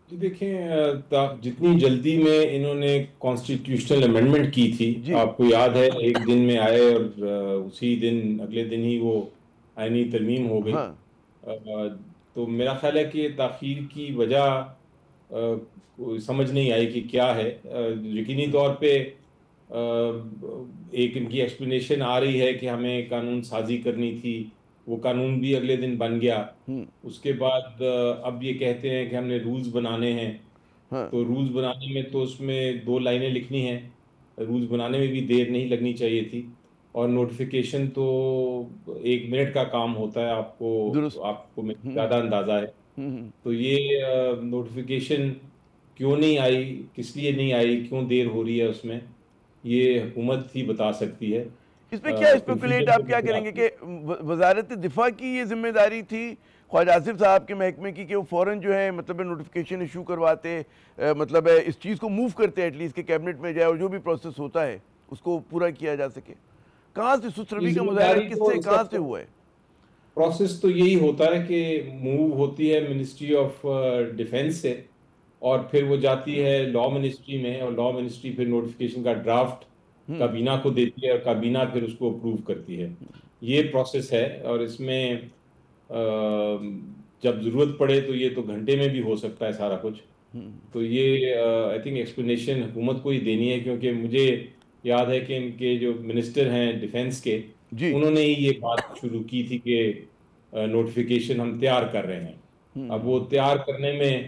[SPEAKER 4] دیکھیں، جتنی جلدی میں انہوں نے کانسٹیٹیوشنل امینڈمنٹ کی تھی، آپ کو یاد ہے ایک دن میں آئے اور اسی دن اگلے دن ہی وہ آئینی ترمیم ہو گئی، تو میرا خیال ہے کہ تاخیر کی وجہ سمجھ نہیں آئی کہ کیا ہے۔ یقینی طور پہ ایک ان کی ایکسپلینیشن آ رہی ہے کہ ہمیں قانون سازی کرنی تھی، وہ قانون بھی اگلے دن بن گیا۔ اس کے بعد اب یہ کہتے ہیں کہ ہم نے رولز بنانے ہیں، تو رولز بنانے میں تو اس میں 2 لائنیں لکھنی ہیں، رولز بنانے میں بھی دیر نہیں لگنی چاہیے تھی، اور نوٹیفیکیشن تو 1 منٹ کا کام ہوتا ہے، آپ کو زیادہ اندازہ ہے۔ تو یہ نوٹیفیکیشن کیوں نہیں آئی، کس لیے نہیں آئی، کیوں دیر ہو رہی ہے، اس میں یہ حکومت ہی بتا سکتی ہے۔
[SPEAKER 1] اس پہ کیا اسپیکولیٹ آپ کیا کریں گے کہ وزارت دفاع کی یہ ذمہ داری تھی خواجہ آصف صاحب کے محکمے کی کہ وہ فوراً جو ہے مطلب نوٹیفیکیشن ایشو کرواتے، مطلب ہے اس چیز کو موو کرتے ایٹ لیسٹ کہ کیبنٹ میں جائے اور جو بھی پروسیس ہوتا ہے اس کو پورا کیا جا سکے؟ کہاں سے سست روی کا مظاہرہ کس سے کہاں سے ہوا ہے؟
[SPEAKER 4] پروسیس تو یہی ہوتا ہے کہ موو ہوتی ہے منسٹری آف ڈیفنس سے، اور پھر وہ جاتی ہے لا منسٹری میں، اور لا منسٹری پھر نوٹیفیکیشن کا ڈرافٹ کابینہ کو دیتی ہے، اور کابینہ پھر اس کو اپروو کرتی ہے۔ یہ پروسیس ہے، اور اس میں جب ضرورت پڑے تو یہ تو گھنٹے میں بھی ہو سکتا ہے سارا کچھ۔ تو یہ آئی تھنک ایکسپلینیشن حکومت کو ہی دینی ہے، کیونکہ مجھے یاد ہے کہ ان کے جو منسٹر ہیں ڈیفنس کے، انہوں نے ہی یہ بات شروع کی تھی کہ نوٹیفیکیشن ہم تیار کر رہے ہیں۔ اب وہ تیار کرنے میں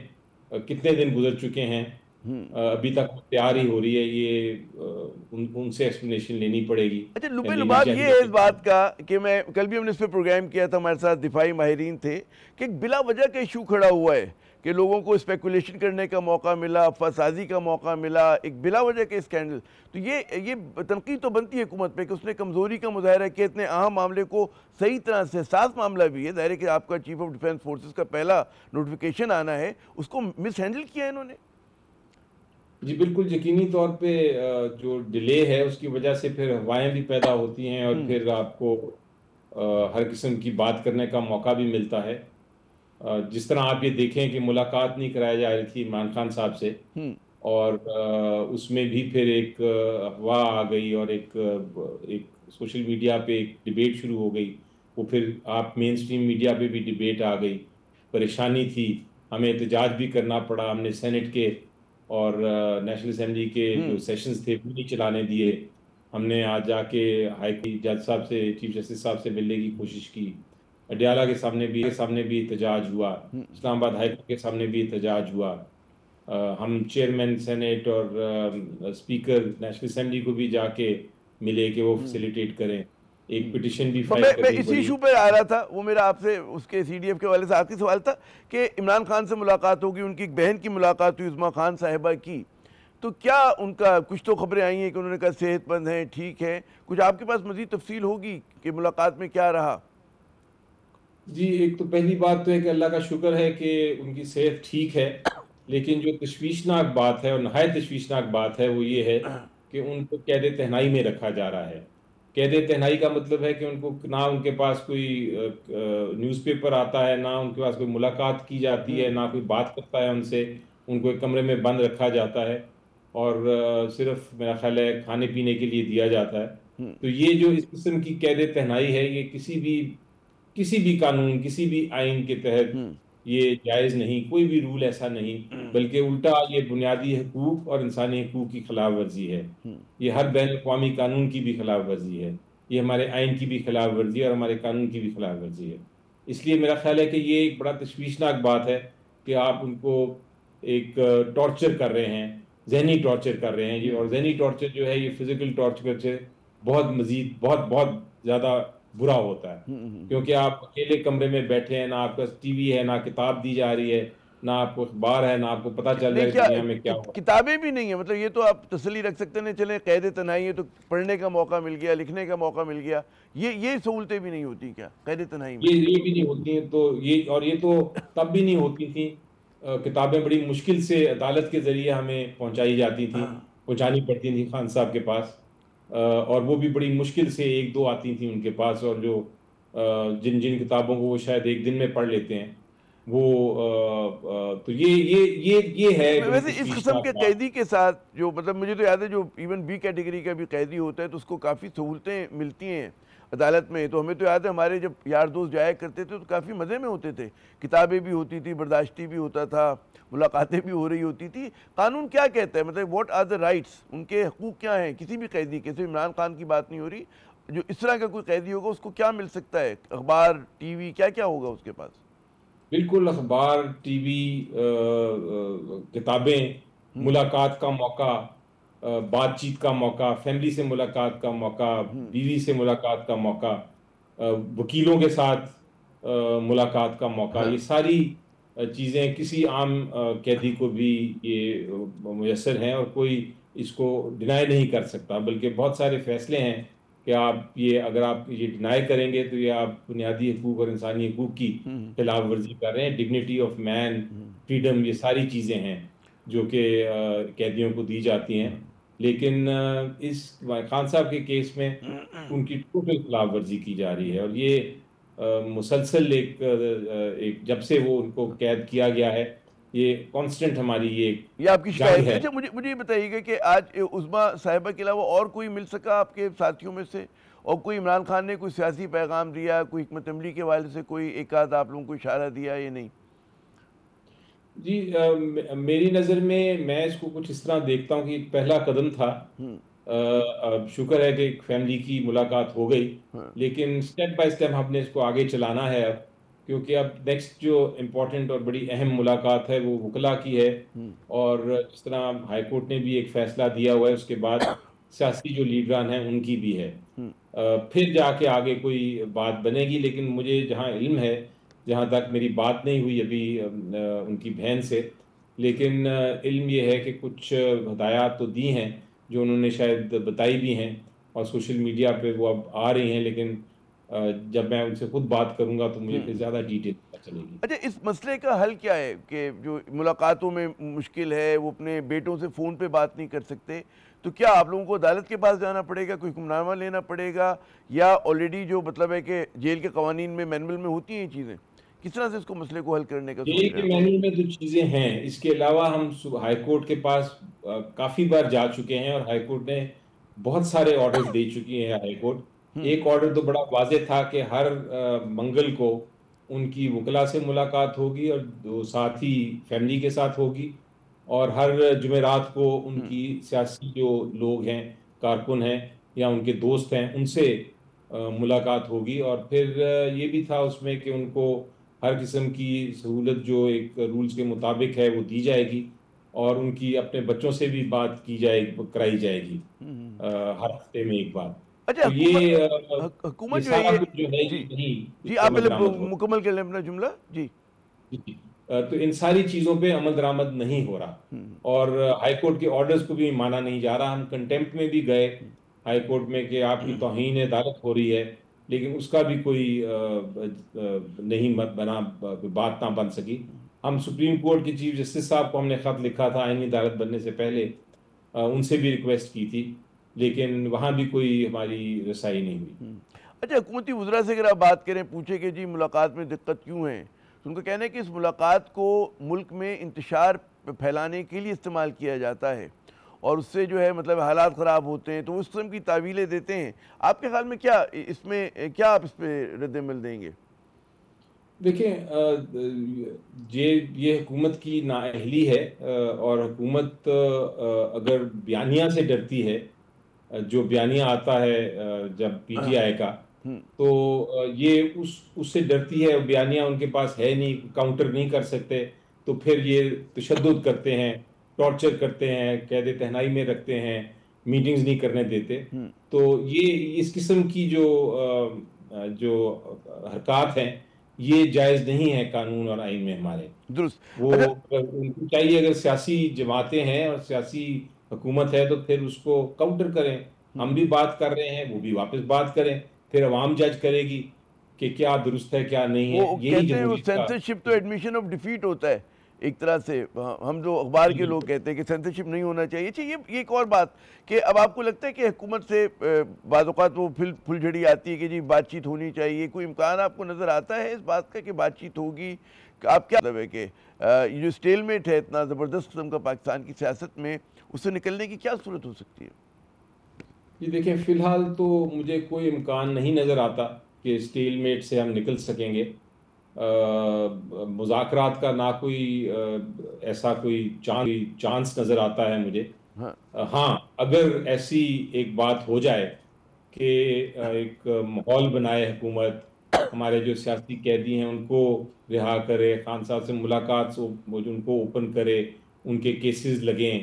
[SPEAKER 4] کتنے دن گزر چکے ہیں، ابھی تک تیار ہی ہو رہی ہے، یہ ان سے ایکسپلینیشن لینی پڑے گی.
[SPEAKER 1] اچھا لبے لباب یہ ہے اس بات کا کہ میں کل بھی ہم نے اس پہ پروگرام کیا تھا، ہمارے ساتھ دفاعی ماہرین تھے، کہ ایک بلا وجہ کا ایشو کھڑا ہوا ہے کہ لوگوں کو اسپیکولیشن کرنے کا موقع ملا، فسادی کا موقع ملا، ایک بلا وجہ کے اسکینڈل. تو یہ تنقید تو بنتی ہے حکومت پہ کہ اس نے کمزوری کا مظاہرہ کیا اتنے اہم معاملے کو، صحیح طرح سے حساس معاملہ بھی ہے، ظاہر ہے کہ آپ کا چیف آف ڈیفینس فورسز کا پہلا نوٹیفیکیشن آنا ہے، اس کو مس ہینڈل کیا ہے انہوں نے.
[SPEAKER 4] جی بالکل، یقینی طور پہ جو ڈیلے ہے اس کی وجہ سے پھر ہوائیں بھی پیدا ہوتی ہیں اور پھر آپ کو ہر قسم کی بات کرنے کا موقع بھی ملتا ہے. جس طرح آپ یہ دیکھیں کہ ملاقات نہیں کرائی جا رہی تھی عمران خان صاحب سے، اور اس میں بھی پھر ایک افواہ آ گئی اور ایک سوشل میڈیا پہ ایک ڈیبیٹ شروع ہو گئی. وہ پھر آپ مین سٹریم میڈیا پہ بھی ڈیبیٹ آ گئی. پریشانی تھی، ہمیں احتجاج بھی کرنا پڑا، ہم نے سینٹ کے اور نیشنل اسمبلی کے جو سیشنز تھے وہ نہیں چلانے دیے. ہم نے آج جا کے ہائی جج صاحب سے، چیف جسٹس صاحب سے ملنے کی کوشش کی. اڈیالہ کے سامنے بھی احتجاج ہوا، اسلام آباد ہائی کورٹ کے سامنے بھی احتجاج ہوا. ہم چیئرمین سینٹ اور اسپیکر نیشنل اسمبلی کو بھی جا کے ملے کہ وہ فیسیلیٹیٹ کریں. ایک پٹیشن بھی فائل کرنی
[SPEAKER 1] میں اسی ایشو پہ آ رہا تھا، وہ میرا آپ سے اس کے سی ڈی ایف کے حوالے سے آخری سوال تھا کہ عمران خان سے ملاقات ہوگی، ان کی ایک بہن کی ملاقات ہوئی عظمیٰ خان صاحبہ کی، تو کیا ان کا کچھ تو خبریں آئی ہیں کہ انہوں نے کہا صحت مند ہیں، ٹھیک ہیں، کچھ آپ کے پاس مزید تفصیل ہوگی کہ ملاقات میں کیا رہا؟
[SPEAKER 4] جی ایک تو پہلی بات تو ہے کہ اللہ کا شکر ہے کہ ان کی صحت ٹھیک ہے، لیکن جو تشویشناک بات ہے اور نہایت تشویشناک بات ہے وہ یہ ہے کہ ان کو قید تہنائی میں رکھا جا رہا ہے. قید تہنائی کا مطلب ہے کہ ان کو نہ ان کے پاس کوئی نیوز پیپر آتا ہے، نہ ان کے پاس کوئی ملاقات کی جاتی ہے، نہ کوئی بات کرتا ہے ان سے. ان کو ایک کمرے میں بند رکھا جاتا ہے اور صرف میرا خیال ہے کھانے پینے کے لیے دیا جاتا ہے. تو یہ جو اس قسم کی قید تہنائی ہے یہ کسی بھی قانون، کسی بھی آئین کے تحت یہ جائز نہیں، کوئی بھی رول ایسا نہیں، بلکہ الٹا یہ بنیادی حقوق اور انسانی حقوق کی خلاف ورزی ہے. یہ ہر بین الاقوامی قانون کی بھی خلاف ورزی ہے، یہ ہمارے آئین کی بھی خلاف ورزی ہے اور ہمارے قانون کی بھی خلاف ورزی ہے. اس لیے میرا خیال ہے کہ یہ ایک بڑا تشویشناک بات ہے کہ آپ ان کو ایک ٹارچر کر رہے ہیں، ذہنی ٹارچر کر رہے ہیں. اور ذہنی ٹارچر جو ہے یہ فزیکل ٹارچر سے بہت زیادہ برا ہوتا ہے، کیونکہ آپ اکیلے کمرے میں بیٹھے ہیں، نہ آپ کا ٹی وی ہے، نہ کتاب دی جا رہی ہے، نہ آپ کو اخبار ہے، نہ آپ کو پتہ چل رہا ہے دنیا میں کیا ہوا.
[SPEAKER 1] کتابیں بھی نہیں ہیں، مطلب یہ تو آپ تسلی رکھ سکتے ہیں چلیں قید تنہائی ہے تو پڑھنے کا موقع مل گیا، لکھنے کا موقع مل گیا، یہ سہولتیں بھی نہیں ہوتی کیا قید تنہائی میں؟
[SPEAKER 4] یہ بھی نہیں ہوتی ہیں. تو یہ تو تب بھی نہیں ہوتی تھیں. کتابیں بڑی مشکل سے عدالت کے ذریعے ہمیں پہنچانی پڑتی تھیں خان صاحب کے پاس، اور وہ بھی بڑی مشکل سے 1-2 آتی تھیں ان کے پاس. اور جو جن کتابوں کو وہ شاید ایک دن میں پڑھ لیتے ہیں وہ تو یہ ہے.
[SPEAKER 1] ویسے اس قسم کے قیدی کے ساتھ جو مطلب مجھے تو یاد ہے جو ایون بی کیٹیگری کا بھی قیدی ہوتا ہے تو اس کو کافی سہولتیں ملتی ہیں عدالت میں. تو ہمیں تو یاد ہے ہمارے جب یار دوست جایا کرتے تھے تو کافی مزے میں ہوتے تھے، کتابیں بھی ہوتی تھی، برداشتی بھی ہوتا تھا، ملاقاتیں بھی ہو رہی ہوتی تھی. قانون کیا کہتا ہے، مطلب واٹ آر دا رائٹس، ان کے حقوق کیا ہیں کسی بھی قیدی کے؟ صرف عمران خان کی بات نہیں ہو رہی، جو اس طرح کا کوئی قیدی ہوگا اس کو کیا مل سکتا ہے؟ اخبار، ٹی وی، کیا ہوگا اس کے پاس؟
[SPEAKER 4] بالکل، اخبار، ٹی وی، کتابیں، ملاقات کا موقع، بات چیت کا موقع، فیملی سے ملاقات کا موقع، بیوی سے ملاقات کا موقع، وکیلوں کے ساتھ ملاقات کا موقع. یہ ساری چیزیں کسی عام قیدی کو بھی یہ میسر ہیں اور کوئی اس کو ڈینائی نہیں کر سکتا. بلکہ بہت سارے فیصلے ہیں کہ اگر آپ یہ ڈینائی کریں گے تو یہ آپ بنیادی حقوق اور انسانی حقوق کی خلاف ورزی کر رہے ہیں. ڈگنیٹی آف مین، فریڈم، یہ ساری چیزیں ہیں جو کہ قیدیوں کو دی جاتی ہیں. لیکن اس خان صاحب کے کیس میں ان کی ٹوٹل خلاف ورزی کی جا رہی ہے، اور یہ مسلسل ایک جب سے وہ ان کو قید کیا گیا ہے یہ کانسٹنٹ ہماری یہ
[SPEAKER 1] آپ کی شکایت ہے. اچھا مجھے یہ بتائیے گا کہ آج عظمیٰ صاحبہ کے علاوہ اور کوئی مل سکا آپ کے ساتھیوں میں سے، اور کوئی عمران خان نے کوئی سیاسی پیغام دیا، کوئی حکمت عملی کے حوالے سے کوئی ایک آدھ آپ لوگوں کو اشارہ دیا یا نہیں؟
[SPEAKER 4] جی میری نظر میں اس کو کچھ اس طرح دیکھتا ہوں کہ ایک پہلا قدم تھا. شکر ہے کہ ایک فیملی کی ملاقات ہو گئی، لیکن سٹیپ بائی سٹیپ ہم نے اس کو آگے چلانا ہے اب، کیونکہ اب نیکسٹ جو امپورٹنٹ اور بڑی اہم ملاقات ہے وہ وکلا کی ہے، اور جس طرح ہائی کورٹ نے بھی ایک فیصلہ دیا ہوا ہے، اس کے بعد سیاسی جو لیڈران ہیں ان کی بھی ہے، پھر جا کے آگے کوئی بات بنے گی. لیکن مجھے جہاں علم ہے، جہاں تک میری بات نہیں ہوئی ابھی ان کی بہن سے، لیکن علم یہ ہے کہ کچھ ہدایات تو دی ہیں جو انہوں نے شاید بتائی بھی ہیں، اور سوشل میڈیا پہ وہ اب آ رہی ہیں، لیکن جب میں ان سے خود بات کروں گا تو مجھے پھر زیادہ ڈیٹیل پتہ چلے گی.
[SPEAKER 1] اچھا، اس مسئلے کا حل کیا ہے کہ جو ملاقاتوں میں مشکل ہے، وہ اپنے بیٹوں سے فون پہ بات نہیں کر سکتے، تو کیا آپ لوگوں کو عدالت کے پاس جانا پڑے گا، کوئی حکم نامہ لینا پڑے گا، یا آلریڈی جو مطلب ہے کہ جیل کے قوانین میں مینول میں ہوتی ہیں یہ چیزیں؟ کس طرح سے اس کو مسئلے کو حل کرنے کا سوچ
[SPEAKER 4] جیل
[SPEAKER 1] رہے
[SPEAKER 4] کے
[SPEAKER 1] ہیں؟
[SPEAKER 4] مینول میں تو چیزیں ہیں، اس کے علاوہ ہم ہائی کورٹ کے پاس کافی بار جا چکے ہیں، اور ہائی کورٹ نے بہت سارے آرڈرز دے چکی ہے. ہائی کورٹ ایک آرڈر تو بڑا واضح تھا کہ ہر منگل کو ان کی وکلا سے ملاقات ہوگی، اور ساتھ ہی فیملی کے ساتھ ہوگی، اور ہر جمعرات کو ان کی سیاسی جو لوگ ہیں، کارکن ہیں یا ان کے دوست ہیں، ان سے ملاقات ہوگی. اور پھر یہ بھی تھا اس میں کہ ان کو ہر قسم کی سہولت جو ایک رولز کے مطابق ہے وہ دی جائے گی، اور ان کی اپنے بچوں سے بھی بات کرائی جائے گی ہر ہفتے میں ایک بار.
[SPEAKER 1] اچھا،
[SPEAKER 4] تو یہ
[SPEAKER 1] حکومت جو ہے
[SPEAKER 4] سارا کچھ جو ہے
[SPEAKER 1] جی
[SPEAKER 4] نہیں
[SPEAKER 1] جی، آپ
[SPEAKER 4] عمل
[SPEAKER 1] پہلے
[SPEAKER 4] درآمد ہو.
[SPEAKER 1] مکمل کر لیں اپنا جملہ. جی
[SPEAKER 4] جی، تو ان ساری چیزوں پہ عمل درآمد نہیں ہو رہا، اور ہائی کورٹ کے آرڈرز کو بھی مانا نہیں جا رہا. ہم کنٹیمپٹ میں بھی گئے ہائی کورٹ میں کہ آپ کی توہین عدالت ہو رہی ہے، لیکن اس کا بھی کوئی نہیں بنا، بات نہ بن سکی. ہم سپریم کورٹ کے چیف جسٹس صاحب کو ہم نے خط لکھا تھا آئینی عدالت بننے سے پہلے، ان سے بھی ریکویسٹ کی تھی، لیکن وہاں بھی کوئی ہماری رسائی نہیں ہوئی.
[SPEAKER 1] اچھا، حکومتی وزراء سے اگر آپ بات کریں، پوچھیں کہ جی ملاقات میں دقت کیوں ہے، تو ان کا کہنا ہے کہ اس ملاقات کو ملک میں انتشار پھیلانے کے لیے استعمال کیا جاتا ہے، اور اس سے جو ہے مطلب حالات خراب ہوتے ہیں، تو اس قسم کی تعویلیں دیتے ہیں. آپ کے خیال میں کیا اس میں کیا آپ اس پہ رد عمل دیں گے؟
[SPEAKER 4] دیکھیں، یہ حکومت کی نااہلی ہے، اور حکومت اگر بیانیہ سے ڈرتی ہے، جو بیانیہ آتا ہے جب پی ٹی آئی کا، تو یہ اس سے ڈرتی ہے. بیانیہ ان کے پاس ہے نہیں، کاؤنٹر نہیں کر سکتے، تو پھر یہ تشدد کرتے ہیں، ٹارچر کرتے ہیں، قید تہنائی میں رکھتے ہیں، میٹنگز نہیں کرنے دیتے. تو یہ اس قسم کی جو حرکات ہیں یہ جائز نہیں ہے قانون اور آئین میں ہمارے.
[SPEAKER 1] درست.
[SPEAKER 4] وہ ان کو چاہیے اگر سیاسی جماعتیں ہیں اور سیاسی حکومت ہے تو پھر اس کو کاؤنٹر کریں. ہم بھی بات کر رہے ہیں، وہ بھی واپس بات کریں، پھر عوام جج کرے گی کہ کیا درست ہے کیا نہیں ہے.
[SPEAKER 1] وہ
[SPEAKER 4] یہی
[SPEAKER 1] کہتے ہیں وہ
[SPEAKER 4] جمہوریت کا
[SPEAKER 1] سینسرشپ تو ایڈمیشن آف ڈیفیٹ ہوتا ہے ایک طرح سے. ہم جو اخبار کے لوگ کہتے ہیں کہ سینسرشپ نہیں ہونا چاہیے. اچھا، یہ ایک اور بات کہ اب آپ کو لگتا ہے کہ حکومت سے بعض اوقات وہ پھل جھڑی آتی ہے کہ جی بات چیت ہونی چاہیے، کوئی امکان آپ کو نظر آتا ہے اس بات کا کہ بات چیت ہوگی؟ آپ کیا مطلب ہے کہ یہ جو اسٹیل میٹ ہے اتنا زبردست قسم کا پاکستان کی سیاست میں، اس سے نکلنے کی کیا صورت ہو سکتی ہے؟
[SPEAKER 4] جی دیکھیں، فی الحال تو مجھے کوئی امکان نہیں نظر آتا کہ اسٹیل میٹ سے ہم نکل سکیں گے. مذاکرات کا نہ کوئی ایسا کوئی چانس نظر آتا ہے مجھے. ہاں، اگر ایسی ایک بات ہو جائے کہ ایک ماحول بنائے حکومت، ہمارے جو سیاسی قیدی ہیں ان کو رہا کرے، خان صاحب سے ملاقات ان کو اوپن کرے، ان کے کیسز لگیں،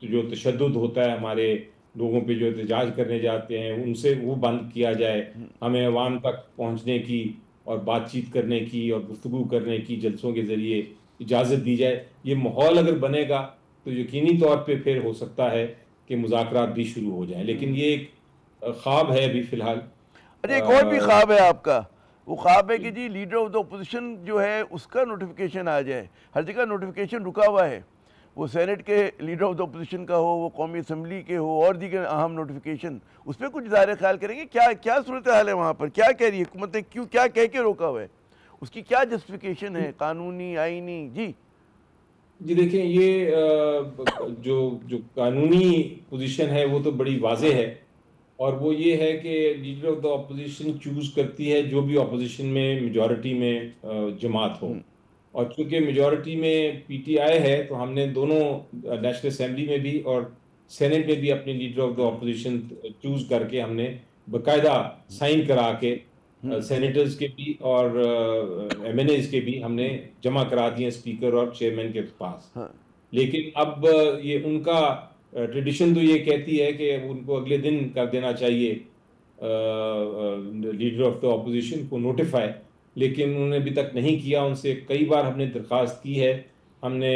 [SPEAKER 4] جو تشدد ہوتا ہے ہمارے لوگوں پہ جو احتجاج کرنے جاتے ہیں ان سے وہ بند کیا جائے، ہمیں عوام تک پہنچنے کی اور بات چیت کرنے کی اور گفتگو کرنے کی جلسوں کے ذریعے اجازت دی جائے. یہ ماحول اگر بنے گا تو یقینی طور پہ پھر ہو سکتا ہے کہ مذاکرات بھی شروع ہو جائیں. لیکن یہ ایک خواب ہے ابھی فی الحال.
[SPEAKER 1] اچھا، ایک اور بھی خواب ہے آپ کا، وہ خواب ہے کہ جی لیڈر آف دا اپوزیشن جو ہے اس کا نوٹیفیکیشن آ جائے. ہر جگہ نوٹیفیکیشن رکا ہوا ہے، وہ سینٹ کے لیڈر آف دا اپوزیشن کا ہو، وہ قومی اسمبلی کے ہو، اور دیگر اہم نوٹیفیکیشن، اس پہ کچھ اظہار خیال کریں گے؟ کیا صورتحال ہے وہاں پر؟ کیا کہہ رہی ہے حکومت نے؟ کیا کہہ کے روکا ہوا ہے؟ اس کی کیا جسٹیفیکیشن ہے، قانونی، آئینی؟
[SPEAKER 4] جی دیکھیں، یہ جو قانونی پوزیشن ہے وہ تو بڑی واضح ہے، اور وہ یہ ہے کہ leader of the opposition choose کرتی ہے جو بھی اپوزیشن میں میجورٹی میں جماعت ہو. اور چونکہ میجورٹی میں پی ٹی آئی ہے تو ہم نے دونوں نیشنل اسمبلی میں بھی اور سینٹ میں بھی اپنے leader of the opposition choose کر کے ہم نے باقاعدہ سائن کرا کے سینیٹرز کے بھی اور ایم این ایز کے بھی ہم نے جمع کرا دیے اسپیکر اور چیئرمین کے پاس. لیکن اب یہ ان کا ٹریڈیشن تو یہ کہتی ہے کہ ان کو اگلے دن کر دینا چاہیے لیڈر آف دا اپوزیشن کو نوٹیفائی، لیکن انہوں نے ابھی تک نہیں کیا. ان سے کئی بار ہم نے درخواست کی ہے، ہم نے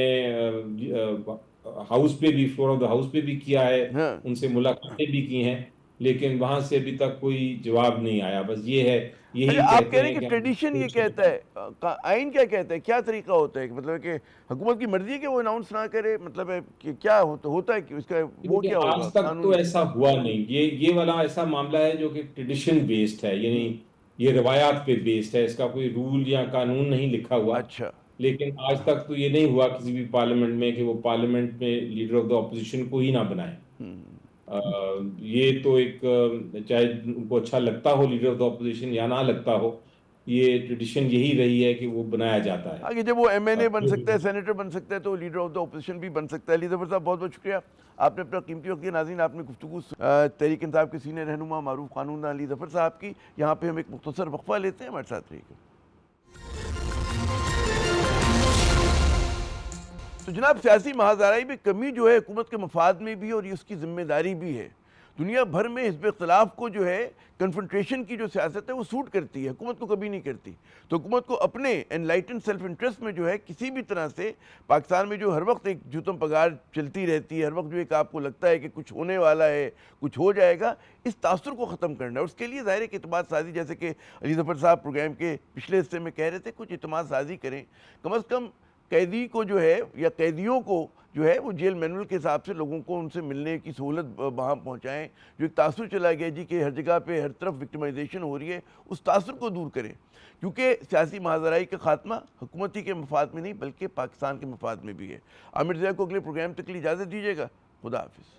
[SPEAKER 4] ہاؤس پہ بھی، فلور آف دا ہاؤس پہ بھی کیا ہے، ان سے ملاقاتیں بھی کی ہیں، لیکن وہاں سے ابھی تک کوئی جواب نہیں آیا. بس یہ ہے، یہی
[SPEAKER 1] آپ کہہ رہے ہیں کہ ٹریڈیشن یہ کہتا ہے، آئین کیا کہتا ہے، کیا طریقہ ہوتا ہے، مطلب کہ حکومت کی مرضی ہے کہ وہ اناؤنس نہ کرے، مطلب ہے کہ کیا ہوتا ہے کہ اس کا وہ کیا ہوگا؟
[SPEAKER 4] آج تک تو ایسا ہوا نہیں. یہ والا ایسا معاملہ ہے جو کہ ٹریڈیشن بیسڈ ہے، یعنی یہ روایات پہ بیسڈ ہے، اس کا کوئی رول یا قانون نہیں لکھا ہوا.
[SPEAKER 1] اچھا.
[SPEAKER 4] لیکن آج تک تو یہ نہیں ہوا کسی بھی پارلیمنٹ میں کہ وہ پارلیمنٹ میں لیڈر آف دا اپوزیشن کو ہی نہ بنائے. یہ تو ایک، چاہے ان کو اچھا لگتا ہو لیڈر آف دا اپوزیشن یا نہ لگتا ہو، یہ ٹریڈیشن یہی رہی ہے کہ وہ بنایا جاتا ہے.
[SPEAKER 1] آگے جب وہ ایم این اے بن سکتا ہے، سینیٹر بن سکتا ہے، تو لیڈر آف دا اپوزیشن بھی بن سکتا ہے. علی ظفر صاحب بہت بہت شکریہ، آپ نے اپنا قیمتی وقت دیا. ناظرین، آپ نے گفتگو تحریک انصاف کے سینئر رہنما معروف قانون داں علی ظفر صاحب کی. یہاں پہ ہم ایک مختصر وقفہ لیتے ہیں، ہمارے ساتھ رہیے گا. تو جناب، سیاسی مہازارائی میں کمی جو ہے حکومت کے مفاد میں بھی اور یہ اس کی ذمہ داری بھی ہے. دنیا بھر میں حزب اختلاف کو جو ہے کنفرنٹریشن کی جو سیاست ہے وہ سوٹ کرتی ہے، حکومت کو کبھی نہیں کرتی. تو حکومت کو اپنے انلائٹن سیلف انٹرسٹ میں جو ہے کسی بھی طرح سے پاکستان میں جو ہر وقت ایک جوتم پگار چلتی رہتی ہے، ہر وقت جو ایک آپ کو لگتا ہے کہ کچھ ہونے والا ہے، کچھ ہو جائے گا، اس تاثر کو ختم کرنا ہے. اور اس کے لیے ظاہر ہے کہ اعتماد سازی، جیسے کہ علی ظفر صاحب پروگرام کے پچھلے حصے میں کہہ رہے تھے، کچھ اعتماد سازی کریں. کم از کم قیدی کو جو ہے یا قیدیوں کو جو ہے وہ جیل مینول کے حساب سے لوگوں کو ان سے ملنے کی سہولت وہاں پہنچائیں. جو ایک تاثر چلا گیا جی کہ ہر جگہ پہ ہر طرف وکٹمائزیشن ہو رہی ہے، اس تاثر کو دور کریں. کیونکہ سیاسی مہازارائی کا خاتمہ حکومتی کے مفاد میں نہیں بلکہ پاکستان کے مفاد میں بھی ہے. عامر ضیاء کو اگلے پروگرام تک کے لیے اجازت دیجیے گا. خدا حافظ.